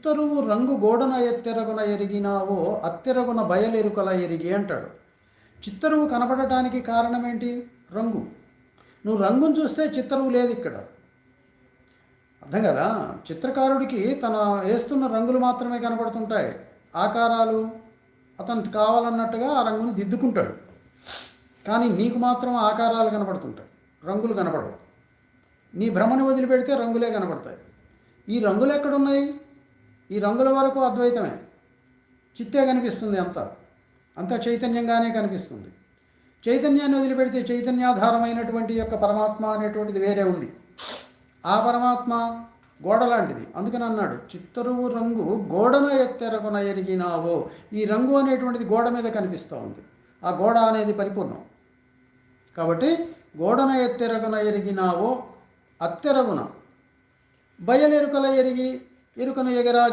చిత్తరువు రంగు గోడన ఎత్తెరగున ఎరిగినావో అత్తెరగున బయలెరుకల ఎరిగి అంటాడు. చిత్తరువు కనపడటానికి కారణం ఏంటి? రంగు. నువ్వు రంగును చూస్తే చిత్తరువు లేదు ఇక్కడ. అర్థం కదా? చిత్రకారుడికి తన వేస్తున్న రంగులు మాత్రమే కనపడుతుంటాయి, ఆకారాలు అతనికి కావాలన్నట్టుగా ఆ రంగుని దిద్దుకుంటాడు. కానీ నీకు మాత్రం ఆకారాలు కనపడుతుంటాయి, రంగులు కనపడవు. నీ భ్రమను వదిలిపెడితే రంగులే కనపడతాయి. ఈ రంగులు ఎక్కడున్నాయి? ఈ రంగుల వరకు అద్వైతమే, చిత్తే కనిపిస్తుంది, అంతా చైతన్యంగానే కనిపిస్తుంది. చైతన్యాన్ని వదిలిపెడితే చైతన్యాధారమైనటువంటి యొక్క పరమాత్మ అనేటువంటిది వేరే ఉంది. ఆ పరమాత్మ గోడ లాంటిది. అందుకని అన్నాడు, చిత్తరువు రంగు గోడన ఎత్తెరగున ఎరిగినావో. ఈ రంగు అనేటువంటిది గోడ మీద కనిపిస్తూ ఉంది. ఆ గోడ అనేది పరిపూర్ణం కాబట్టి గోడన ఎత్తెరగున ఎరిగినావో అత్తెరగున బయలెరుకల ఎరిగి ఎరుకను ఎగరా